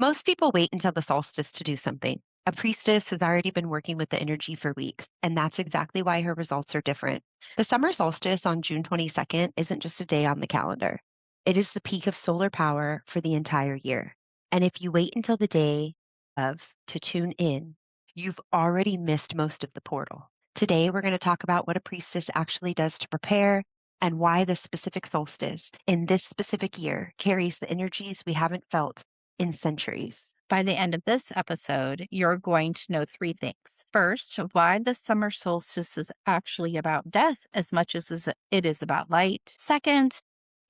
Most people wait until the solstice to do something. A priestess has already been working with the energy for weeks, and that's exactly why her results are different. The summer solstice on June 22nd isn't just a day on the calendar, it is the peak of solar power for the entire year. And if you wait until the day of to tune in, you've already missed most of the portal. Today, we're going to talk about what a priestess actually does to prepare and why the specific solstice in this specific year carries the energies we haven't felt in centuries. By the end of this episode, you're going to know three things. First, why the summer solstice is actually about death as much as it is about light. Second,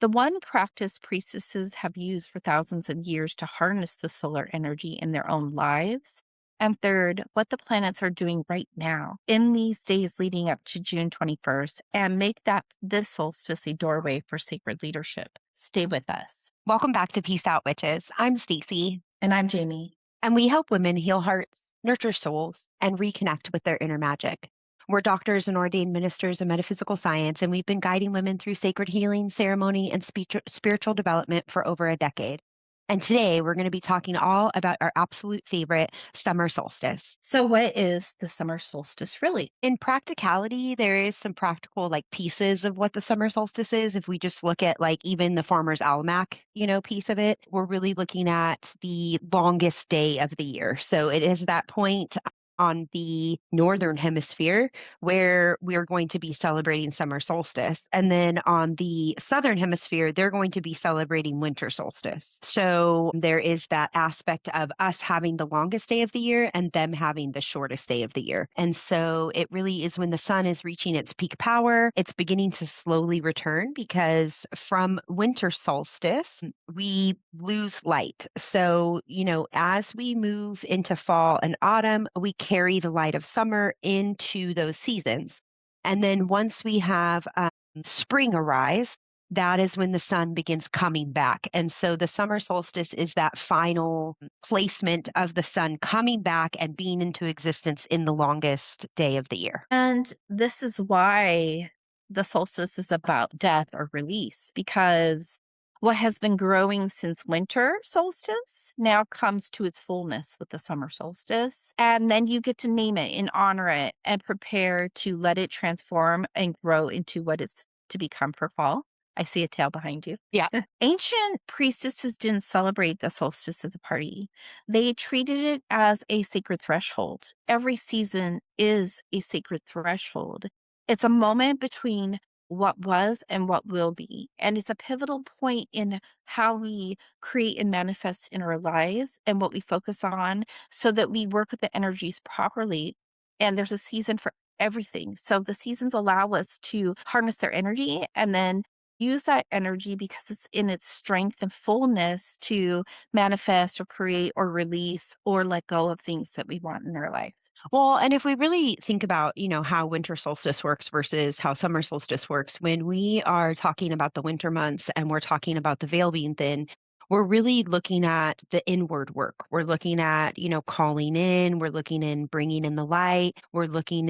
the one practice priestesses have used for thousands of years to harness the solar energy in their own lives. And third, what the planets are doing right now in these days leading up to June 21st and make that this solstice a doorway for sacred leadership. Stay with us. Welcome back to Peace Out Witches. I'm Stacy, And I'm Jamie. and we help women heal hearts, nurture souls, and reconnect with their inner magic. We're doctors and ordained ministers of metaphysical science, and we've been guiding women through sacred healing, ceremony, and spiritual development for over a decade. And today we're going to be talking all about our absolute favorite, summer solstice. So, what is the summer solstice really? In practicality, there is some practical like pieces of what the summer solstice is. If we just look at like even the farmer's almanac, piece of it, we're really looking at the longest day of the year. So it is that point on the northern hemisphere where we're going to be celebrating summer solstice. And then on the southern hemisphere, they're going to be celebrating winter solstice. So there is that aspect of us having the longest day of the year and them having the shortest day of the year. And so it really is when the sun is reaching its peak power, it's beginning to slowly return because from winter solstice, we lose light. So, as we move into fall and autumn, we carry the light of summer into those seasons. And then once we have spring arise, that is when the sun begins coming back. And so the summer solstice is that final placement of the sun coming back and being into existence in the longest day of the year. And this is why the solstice is about death or release, because what has been growing since winter solstice now comes to its fullness with the summer solstice. And then you get to name it and honor it and prepare to let it transform and grow into what it's to become for fall. I see a tail behind you. Yeah. Ancient priestesses didn't celebrate the solstice as a party. They treated it as a sacred threshold. Every season is a sacred threshold. It's a moment between what was and what will be. And it's a pivotal point in how we create and manifest in our lives and what we focus on so that we work with the energies properly. And there's a season for everything. So the seasons allow us to harness their energy and then use that energy because it's in its strength and fullness to manifest or create or release or let go of things that we want in our life. Well, and if we really think about, how winter solstice works versus how summer solstice works, when we are talking about the winter months and we're talking about the veil being thin, we're really looking at the inward work. We're looking at, calling in, we're looking in bringing in the light, we're looking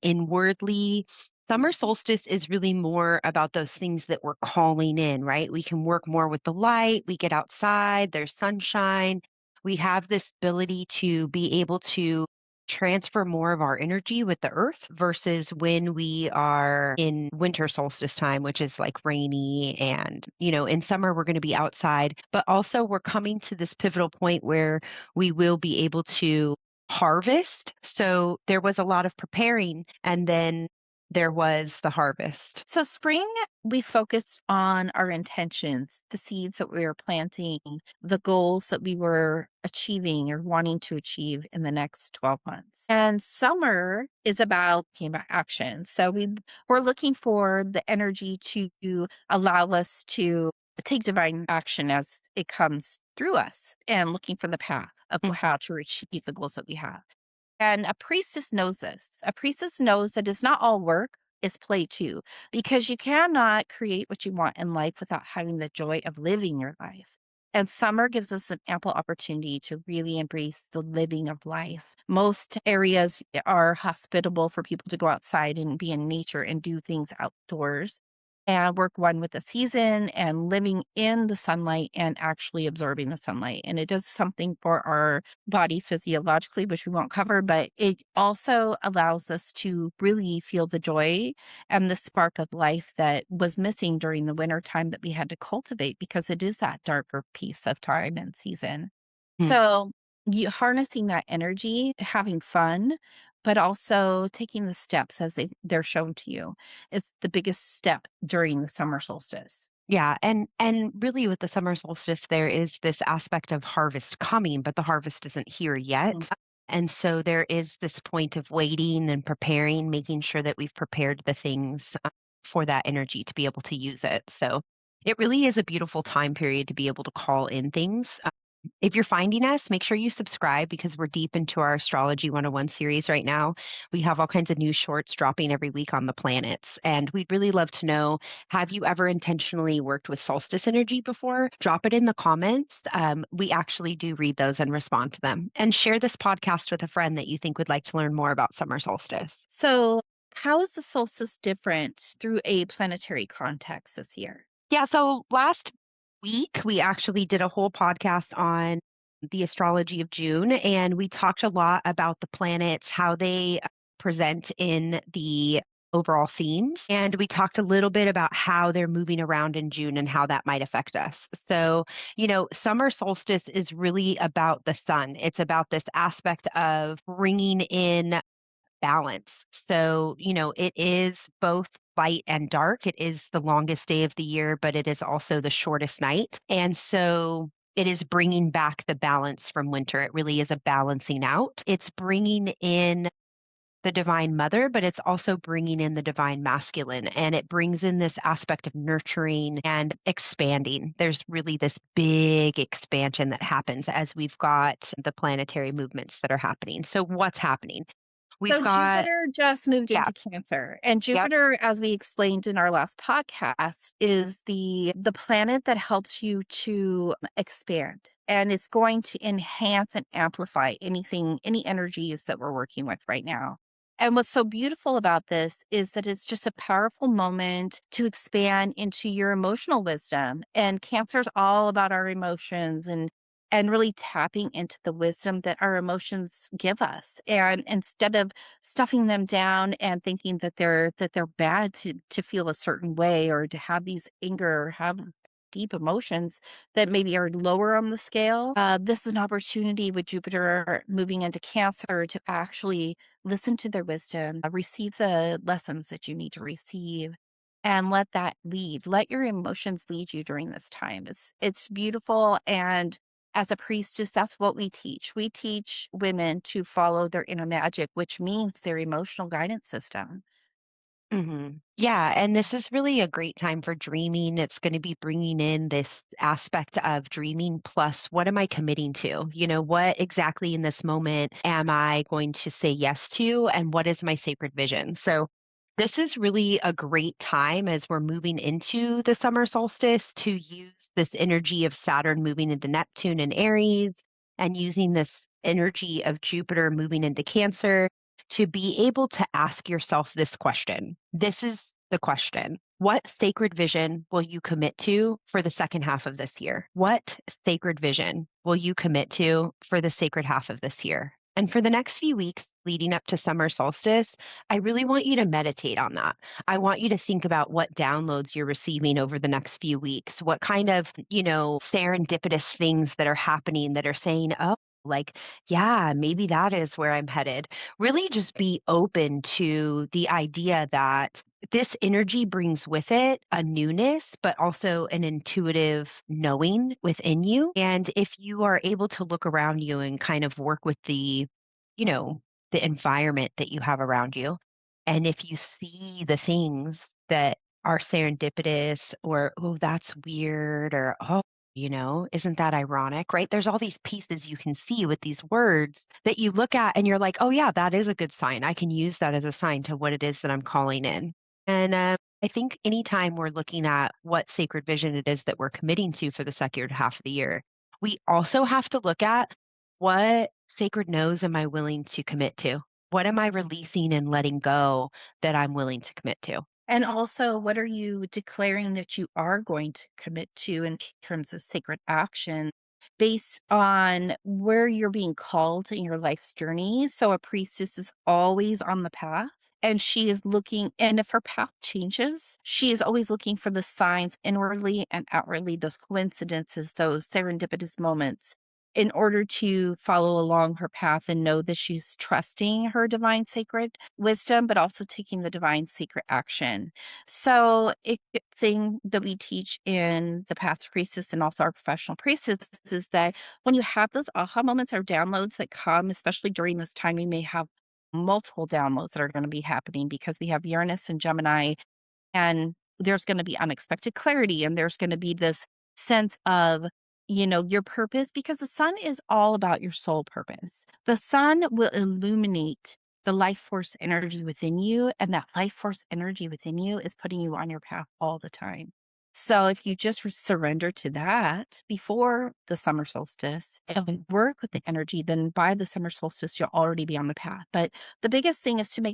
inwardly. Summer solstice is really more about those things that we're calling in, right? We can work more with the light, we get outside, there's sunshine. We have this ability to be able to transfer more of our energy with the earth versus when we are in winter solstice time, which is like rainy. And, in summer, we're going to be outside, but also we're coming to this pivotal point where we will be able to harvest. So there was a lot of preparing, and then there was the harvest. So, spring, we focused on our intentions, the seeds that we were planting, the goals that we were achieving or wanting to achieve in the next 12 months. And summer is about action. So, we're looking for the energy to allow us to take divine action as it comes through us and looking for the path of how to achieve the goals that we have. And a priestess knows this. A priestess knows that it's not all work, it's play too, because you cannot create what you want in life without having the joy of living your life. And summer gives us an ample opportunity to really embrace the living of life. Most areas are hospitable for people to go outside and be in nature and do things outdoors. and work one with the season and living in the sunlight and actually absorbing the sunlight. And it does something for our body physiologically, which we won't cover, but it also allows us to really feel the joy and the spark of life that was missing during the winter time that we had to cultivate because it is that darker piece of time and season. Mm. So, you harnessing that energy, having fun, but also taking the steps as they're shown to you is the biggest step during the summer solstice. Yeah, and really with the summer solstice, there is this aspect of harvest coming, but the harvest isn't here yet. Mm. And so there is this point of waiting and preparing, making sure that we've prepared the things for that energy to be able to use it. So it really is a beautiful time period to be able to call in things. If you're finding us, make sure you subscribe because we're deep into our Astrology 101 series right now. We have all kinds of new shorts dropping every week on the planets. And we'd really love to know, have you ever intentionally worked with solstice energy before? Drop it in the comments. We actually do read those and respond to them. And share this podcast with a friend that you think would like to learn more about summer solstice. So, how is the solstice different through a planetary context this year? Yeah, so last week we actually did a whole podcast on the astrology of June, and we talked a lot about the planets, how they present in the overall themes. And we talked a little bit about how they're moving around in June and how that might affect us. So, summer solstice is really about the sun. It's about this aspect of bringing in balance. So, it is both light and dark. It is the longest day of the year, but it is also the shortest night. And so it is bringing back the balance from winter. It really is a balancing out. It's bringing in the divine mother, but it's also bringing in the divine masculine. And it brings in this aspect of nurturing and expanding. There's really this big expansion that happens as we've got the planetary movements that are happening. So, what's happening? We've So got Jupiter just moved yeah, into Cancer, and yep, Jupiter, as we explained in our last podcast, is the planet that helps you to expand, and it's going to enhance and amplify any energies that we're working with right now. And what's so beautiful about this is that it's just a powerful moment to expand into your emotional wisdom. And Cancer is all about our emotions and really tapping into the wisdom that our emotions give us. And instead of stuffing them down and thinking that they're bad to feel a certain way or to have these anger or have deep emotions that maybe are lower on the scale. This is an opportunity with Jupiter moving into Cancer to actually listen to their wisdom, receive the lessons that you need to receive, and let that lead. Let your emotions lead you during this time. It's beautiful, and as a priestess, that's what we teach. We teach women to follow their inner magic, which means their emotional guidance system. yeah. And this is really a great time for dreaming. It's going to be bringing in this aspect of dreaming plus what am I committing to? What exactly in this moment am I going to say yes to? And what is my sacred vision? So, this is really a great time as we're moving into the summer solstice to use this energy of Saturn moving into Neptune and Aries and using this energy of Jupiter moving into Cancer to be able to ask yourself this question. This is the question. What sacred vision will you commit to for the second half of this year? What sacred vision will you commit to for the sacred half of this year? And for the next few weeks leading up to summer solstice, I really want you to meditate on that. I want you to think about what downloads you're receiving over the next few weeks, what kind of, serendipitous things that are happening that are saying, oh, like, yeah, maybe that is where I'm headed. Really just be open to the idea that this energy brings with it a newness, but also an intuitive knowing within you. And if you are able to look around you and kind of work with you know, the environment that you have around you, and if you see the things that are serendipitous or, oh, that's weird, or, oh, isn't that ironic, right? There's all these pieces you can see with these words that you look at and you're like, oh, yeah, that is a good sign. I can use that as a sign to what it is that I'm calling in. And I think anytime we're looking at what sacred vision it is that we're committing to for the second half of the year, we also have to look at what sacred no's am I willing to commit to? What am I releasing and letting go that I'm willing to commit to? And also, what are you declaring that you are going to commit to in terms of sacred action based on where you're being called in your life's journey? So, a priestess is always on the path and she is looking, and if her path changes, she is always looking for the signs inwardly and outwardly, those coincidences, those serendipitous moments in order to follow along her path and know that she's trusting her divine sacred wisdom, but also taking the divine secret action. So, a good thing that we teach in the Path to Priestess and also our professional priestess is that when you have those aha moments or downloads that come, especially during this time, you may have multiple downloads that are going to be happening because we have Uranus and Gemini, and there's gonna be unexpected clarity, and there's gonna be this sense of, your purpose, because the sun is all about your soul purpose. The sun will illuminate the life force energy within you, and that life force energy within you is putting you on your path all the time. So if you just surrender to that before the summer solstice and work with the energy, then by the summer solstice, you'll already be on the path. But the biggest thing is to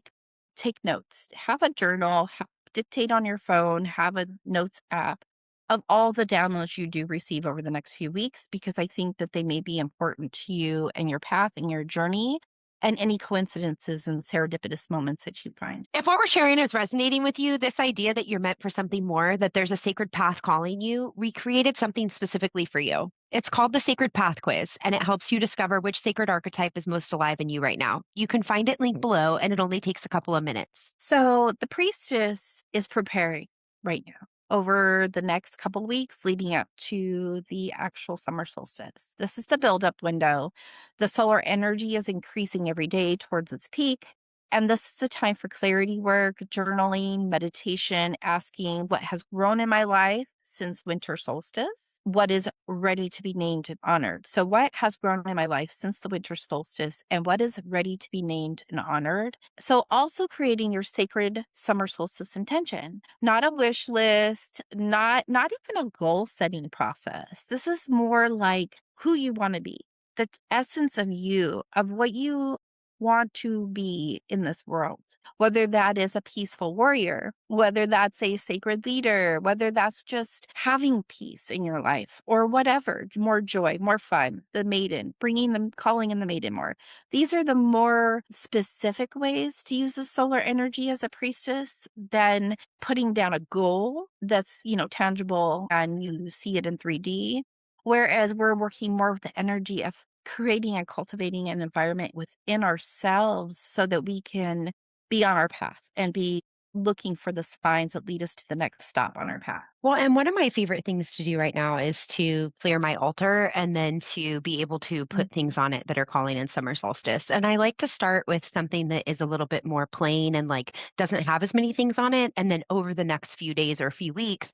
take notes, have a journal, dictate on your phone, have a notes app of all the downloads you do receive over the next few weeks, because I think that they may be important to you and your path and your journey and any coincidences and serendipitous moments that you find. If what we're sharing is resonating with you, this idea that you're meant for something more, that there's a sacred path calling you, we created something specifically for you. It's called the Sacred Path Quiz, and it helps you discover which sacred archetype is most alive in you right now. You can find it linked below, and it only takes a couple of minutes. So the priestess is preparing right now over the next couple weeks leading up to the actual summer solstice. This is the build-up window. The solar energy is increasing every day towards its peak. And this is a time for clarity work, journaling, meditation, asking what has grown in my life since winter solstice, what is ready to be named and honored. So, what has grown in my life since the winter solstice, and what is ready to be named and honored? So also creating your sacred summer solstice intention, not a wish list, not even a goal setting process. This is more like who you want to be, the essence of you, of what you want to be in this world, whether that is a peaceful warrior, whether that's a sacred leader, whether that's just having peace in your life or whatever, more joy, more fun, the maiden, bringing them, calling in the maiden more. These are the more specific ways to use the solar energy as a priestess than putting down a goal that's, tangible and you see it in 3D. Whereas we're working more with the energy of creating and cultivating an environment within ourselves so that we can be on our path and be looking for the signs that lead us to the next stop on our path. Well, and one of my favorite things to do right now is to clear my altar and then to be able to put things on it that are calling in summer solstice. And I like to start with something that is a little bit more plain and like doesn't have as many things on it. And then over the next few days or a few weeks,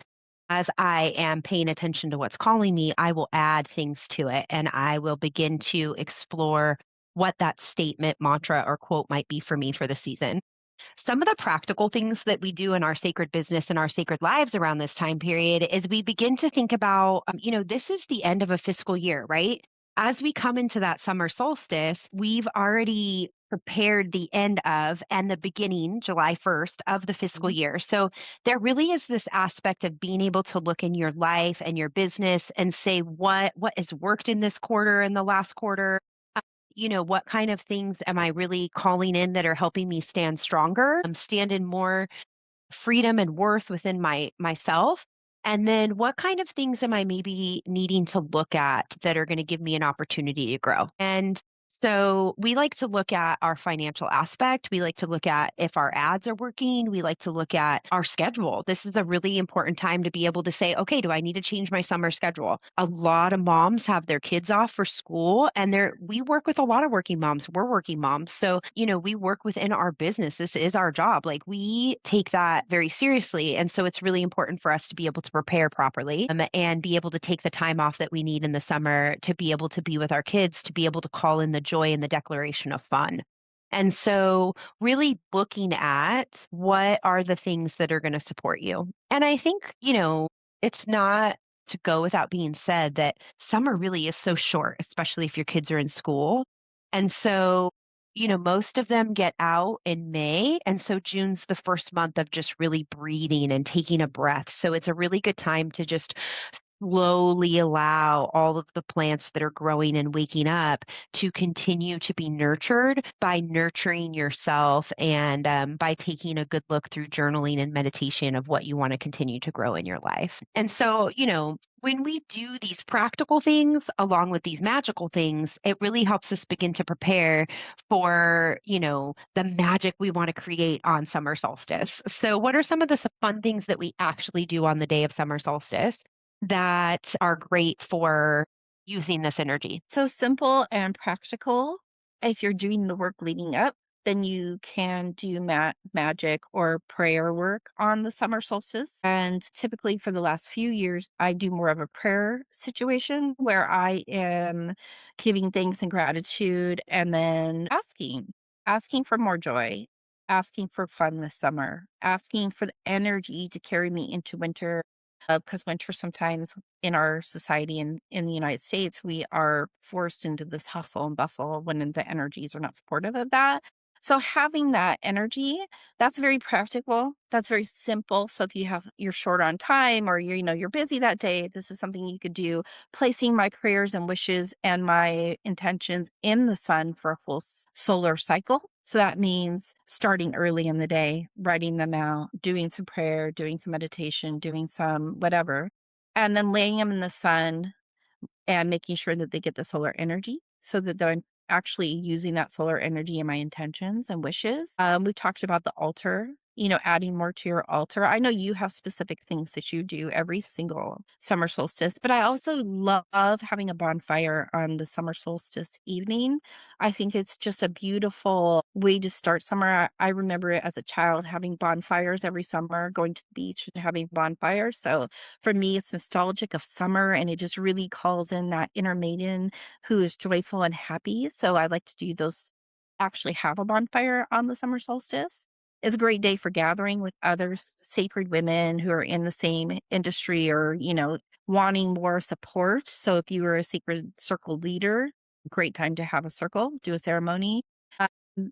as I am paying attention to what's calling me, I will add things to it and I will begin to explore what that statement, mantra, or quote might be for me for the season. Some of the practical things that we do in our sacred business and our sacred lives around this time period is we begin to think about, this is the end of a fiscal year, right? As we come into that summer solstice, we've already prepared the end of and the beginning, July 1st, of the fiscal Mhm. year. So there really is this aspect of being able to look in your life and your business and say what has worked in this quarter and the last quarter, what kind of things am I really calling in that are helping me stand stronger, stand in more freedom and worth within myself? And then what kind of things am I maybe needing to look at that are going to give me an opportunity to grow? And so we like to look at our financial aspect. We like to look at if our ads are working. We like to look at our schedule. This is a really important time to be able to say, okay, do I need to change my summer schedule? A lot of moms have their kids off for school and we work with a lot of working moms. We're working moms. So, we work within our business. This is our job. Like we take that very seriously. And so it's really important for us to be able to prepare properly, and be able to take the time off that we need in the summer to be able to be with our kids, to be able to call in the joy and the declaration of fun. And so really looking at what are the things that are going to support you. And I think, it's not to go without being said that summer really is so short, especially if your kids are in school. And so most of them get out in May. And so June's the first month of just really breathing and taking a breath. So it's a really good time to just slowly allow all of the plants that are growing and waking up to continue to be nurtured by nurturing yourself and by taking a good look through journaling and meditation of what you want to continue to grow in your life. And so, when we do these practical things along with these magical things, it really helps us begin to prepare for, the magic we want to create on summer solstice. So, what are some of the fun things that we actually do on the day of summer solstice that are great for using this energy? So simple and practical. If you're doing the work leading up, then you can do magic or prayer work on the summer solstice. And typically for the last few years, I do more of a prayer situation where I am giving thanks and gratitude and then asking for more joy, asking for fun this summer, asking for the energy to carry me into winter. Because winter sometimes in our society in the United States, we are forced into this hustle and bustle when the energies are not supportive of that. So having that energy, that's very practical. That's very simple. So if you're short on time or you're busy that day, this is something you could do. Placing my prayers and wishes and my intentions in the sun for a full solar cycle. So that means starting early in the day, writing them out, doing some prayer, doing some meditation, doing some whatever, and then laying them in the sun and making sure that they get the solar energy so that I'm actually using that solar energy in my intentions and wishes. We talked about the altar, adding more to your altar. I know you have specific things that you do every single summer solstice, but I also love having a bonfire on the summer solstice evening. I think it's just a beautiful way to start summer. I remember it as a child having bonfires every summer, going to the beach and having bonfires. So for me, it's nostalgic of summer and it just really calls in that inner maiden who is joyful and happy. So I like to do those, actually have a bonfire on the summer solstice. It's a great day for gathering with other sacred women who are in the same industry or, wanting more support. So if you were a sacred circle leader, great time to have a circle, do a ceremony.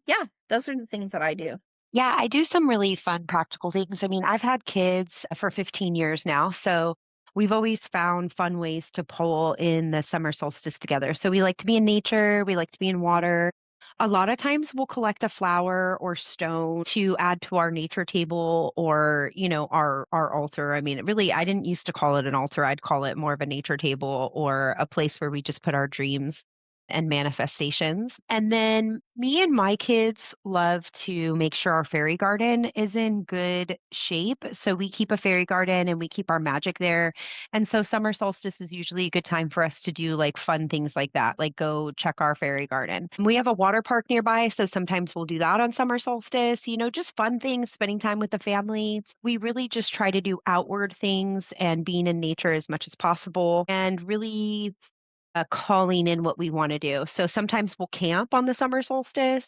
Yeah, those are the things that I do. Yeah, I do some really fun practical things. I mean, I've had kids for 15 years now, so we've always found fun ways to pull in the summer solstice together. So we like to be in nature, we like to be in water. A lot of times we'll collect a flower or stone to add to our nature table or, our altar. I mean, really, I didn't used to call it an altar. I'd call it more of a nature table or a place where we just put our dreams and manifestations. And then me and my kids love to make sure our fairy garden is in good shape. So we keep a fairy garden and we keep our magic there. And so summer solstice is usually a good time for us to do like fun things like that, like go check our fairy garden. We have a water park nearby, so sometimes we'll do that on summer solstice, just fun things, spending time with the family. We really just try to do outward things and being in nature as much as possible and really calling in what we want to do. So sometimes we'll camp on the summer solstice.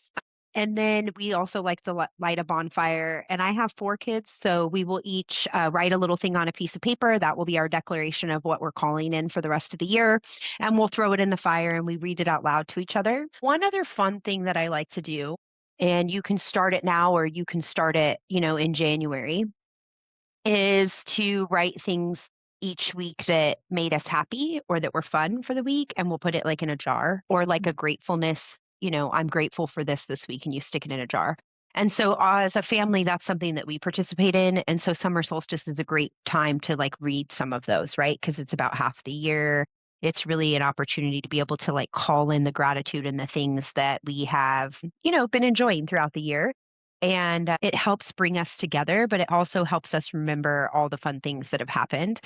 And then we also like to light a bonfire. And I have four kids, so we will each write a little thing on a piece of paper. That will be our declaration of what we're calling in for the rest of the year. And we'll throw it in the fire and we read it out loud to each other. One other fun thing that I like to do, and you can start it now or you can start it, in January, is to write things each week that made us happy or that were fun for the week, and we'll put it like in a jar or like a gratefulness, I'm grateful for this week, and you stick it in a jar. And so as a family, that's something that we participate in. And so summer solstice is a great time to like read some of those, right? Because it's about half the year. It's really an opportunity to be able to like call in the gratitude and the things that we have, been enjoying throughout the year. And it helps bring us together, but it also helps us remember all the fun things that have happened.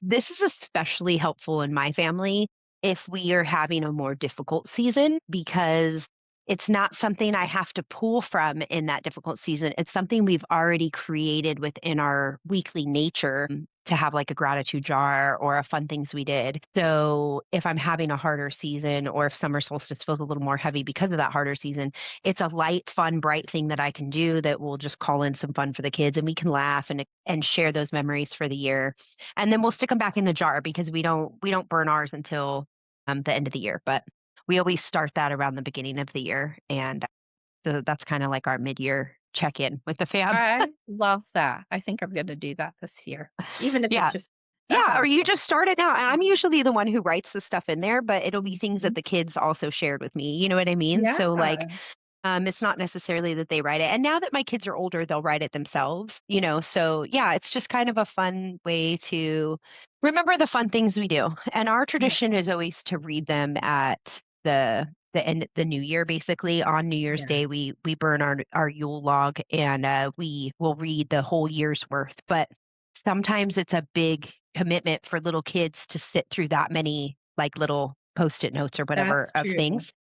This is especially helpful in my family if we are having a more difficult season because it's not something I have to pull from in that difficult season. It's something we've already created within our weekly nature to have like a gratitude jar or a fun things we did. So if I'm having a harder season or if summer solstice feels a little more heavy because of that harder season, it's a light, fun, bright thing that I can do that will just call in some fun for the kids and we can laugh and share those memories for the year. And then we'll stick them back in the jar because we don't burn ours until the end of the year, but we always start that around the beginning of the year and So that's kind of like our mid-year check-in with the fam. I love that. I think I'm gonna do that this year, even if it's Yeah. just Yeah, or you okay. just start it now. I'm Mhm, usually the one who writes the stuff in there, but it'll be things that mhm. the kids also shared with me. You know what I mean? Yeah, So like it's not necessarily that they write it. And now that my kids are older, they'll write it themselves, you know. So yeah, it's just kind of a fun way to remember the fun things we do. And our yeah, tradition is always to read them at the end the new year basically. On New Year's yeah. Day we burn our Yule log and we will read the whole year's worth. But sometimes it's a big commitment for little kids to sit through that many like little post-it notes or whatever That's of true. things.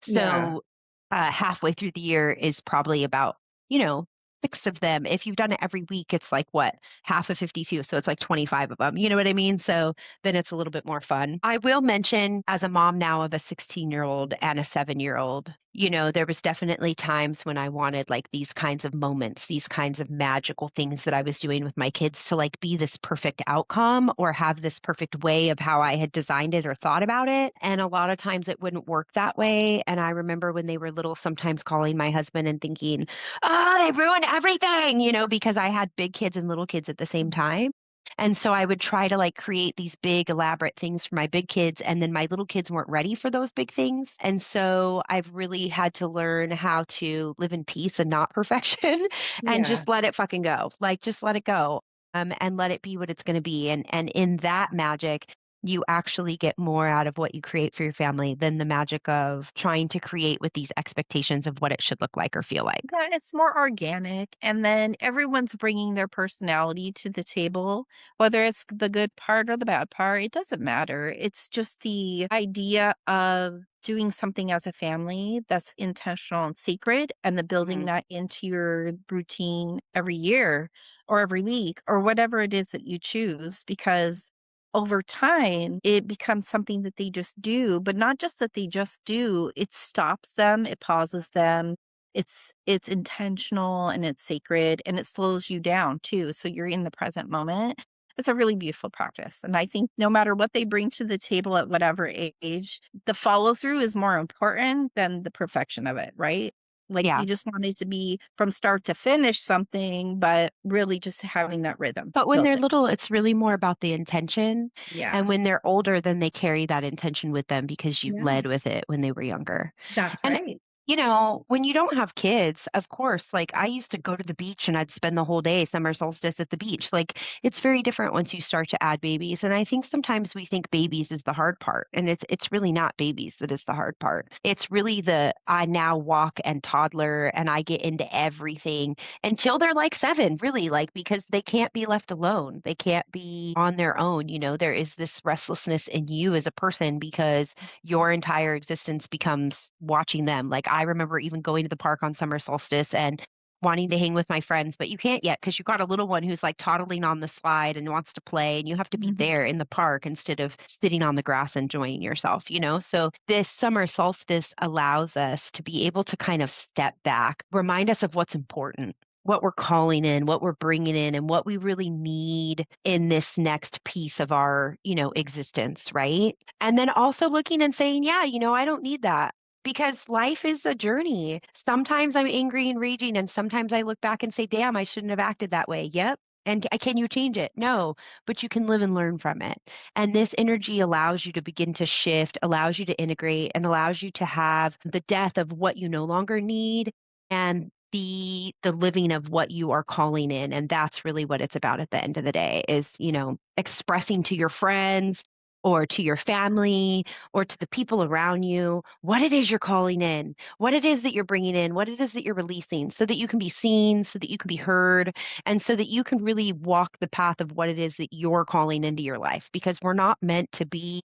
Yeah. So halfway through the year is probably about, you know, 6 of them. If you've done it every week, it's like what? Half of 52, so it's like 25 of them. You know what I mean? So then it's a little bit more fun. I will mention as a mom now of a 16-year-old and a 7-year-old, you know, there was definitely times when I wanted like these kinds of moments, these kinds of magical things that I was doing with my kids to like be this perfect outcome or have this perfect way of how I had designed it or thought about it. And a lot of times it wouldn't work that way. And I remember when they were little, sometimes calling my husband and thinking, oh, they ruined everything, you know, because I had big kids and little kids at the same time. And so I would try to like create these big elaborate things for my big kids and then my little kids weren't ready for those big things. And so I've really had to learn how to live in peace and not perfection and Yeah. just let it fucking go. Like just let it go. And let it be what it's going to be. And in that magic, you actually get more out of what you create for your family than the magic of trying to create with these expectations of what it should look like or feel like. Yeah, it's more organic, and then everyone's bringing their personality to the table, whether it's the good part or the bad part, it doesn't matter. It's just the idea of doing something as a family that's intentional and secret, and the building Mhm. that into your routine every year or every week or whatever it is that you choose, because over time, it becomes something that they just do, but not just that they just do, it stops them, it pauses them, it's intentional and it's sacred and it slows you down too, so you're in the present moment. It's a really beautiful practice, and I think no matter what they bring to the table at whatever age, the follow through is more important than the perfection of it, right? Like, Yeah. you just want it to be from start to finish something, but really just having that rhythm But when built they're in. little, it's really more about the intention. And Yeah. when they're older, then they carry that intention with them because you Yeah, led with it when they were younger. that's And, right. you know, when you don't have kids, of course, like I used to go to the beach and I'd spend the whole day summer solstice at the beach. Like it's very different once you start to add babies. And I think sometimes we think babies is the hard part. And it's really not babies that is the hard part. It's really the I now walk and toddler and I get into everything until they're like 7, really, like because they can't be left alone. They can't be on their own. You know, there is this restlessness in you as a person because your entire existence becomes watching them. Like I remember even going to the park on summer solstice and wanting to hang with my friends, but you can't yet because you got a little one who's like toddling on the slide and wants to play, and you have to be Mhm. there in the park instead of sitting on the grass enjoying yourself, you know? So this summer solstice allows us to be able to kind of step back, remind us of what's important, what we're calling in, what we're bringing in, and what we really need in this next piece of our, you know, existence, right? And then also looking and saying, yeah, you know, I don't need that because life is a journey. Sometimes I'm angry and raging, and sometimes I look back and say, damn, I shouldn't have acted that way. Yep. And can you change it? No, but you can live and learn from it. And this energy allows you to begin to shift, allows you to integrate, and allows you to have the death of what you no longer need and the living of what you are calling in. And that's really what it's about at the end of the day is, you know, expressing to your friends or to your family or to the people around you what it is you're calling in, what it is that you're bringing in, what it is that you're releasing so that you can be seen, so that you can be heard, and so that you can really walk the path of what it is that you're calling into your life because we're not meant to be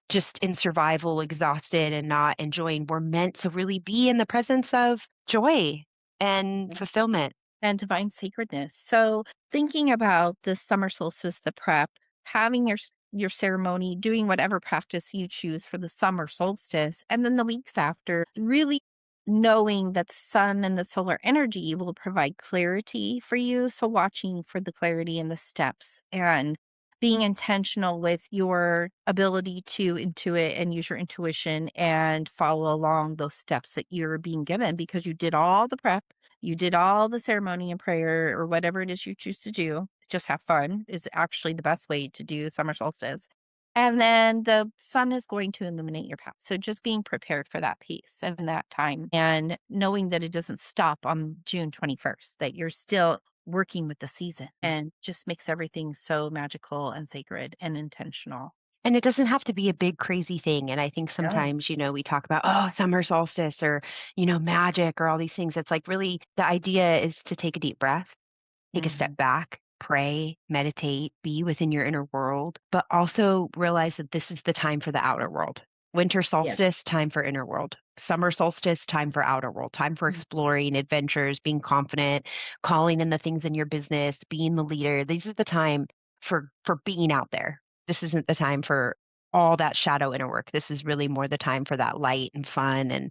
just in survival, exhausted and not enjoying. We're meant to really be in the presence of joy and fulfillment. And divine sacredness. So, thinking about the summer solstice, the prep, having your ceremony, doing whatever practice you choose for the summer solstice, and then the weeks after, really knowing that sun and the solar energy will provide clarity for you. So, watching for the clarity in the steps and being intentional with your ability to intuit and use your intuition and follow along those steps that you're being given because you did all the prep, you did all the ceremony and prayer or whatever it is you choose to do. Just have fun is actually the best way to do summer solstice. And then the sun is going to illuminate your path. So just being prepared for that piece and that time and knowing that it doesn't stop on June 21st, that you're still working with the season and just makes everything so magical and sacred and intentional. And it doesn't have to be a big crazy thing. And I think No. sometimes, we talk about, oh, summer solstice or, magic or all these things. It's like really the idea is to take a deep breath, take a step Mhm. back, pray, meditate, be within your inner world, but also realize that this is the time for the outer world. Winter Yes. solstice, time for inner world. Summer solstice, time for outer world, time for Mhm. exploring adventures, being confident, calling in the things in your business, being the leader. This is the time for being out there. This isn't the time for all that shadow inner work. This is really more the time for that light and fun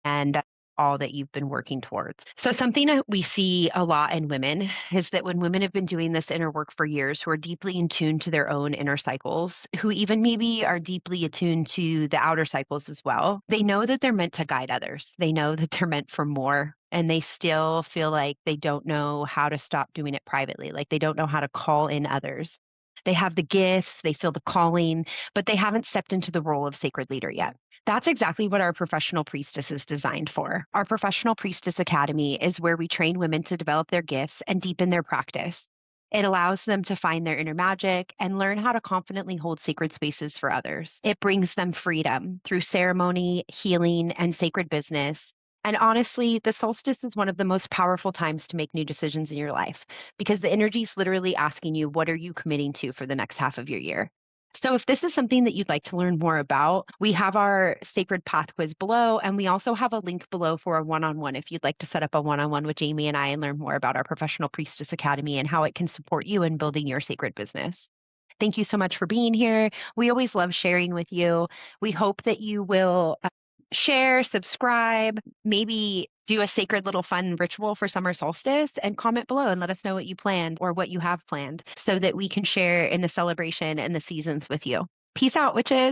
and all that you've been working towards. So something that we see a lot in women is that when women have been doing this inner work for years, who are deeply in tune to their own inner cycles, who even maybe are deeply attuned to the outer cycles as well, they know that they're meant to guide others. They know that they're meant for more. And they still feel like they don't know how to stop doing it privately, like they don't know how to call in others. They have the gifts, they feel the calling, but they haven't stepped into the role of sacred leader yet. That's exactly what our professional priestess is designed for. Our professional priestess academy is where we train women to develop their gifts and deepen their practice. It allows them to find their inner magic and learn how to confidently hold sacred spaces for others. It brings them freedom through ceremony, healing, and sacred business. And honestly, the solstice is one of the most powerful times to make new decisions in your life because the energy is literally asking you, what are you committing to for the next half of your year? So, if this is something that you'd like to learn more about, we have our Sacred Path quiz below, and we also have a link below for a one on one if you'd like to set up a one on one with Jamie and I and learn more about our Professional Priestess Academy and how it can support you in building your sacred business. Thank you so much for being here. We always love sharing with you. We hope that you will share, subscribe, maybe do a sacred little fun ritual for summer solstice and comment below and let us know what you planned or what you have planned so that we can share in the celebration and the seasons with you. Peace out, witches.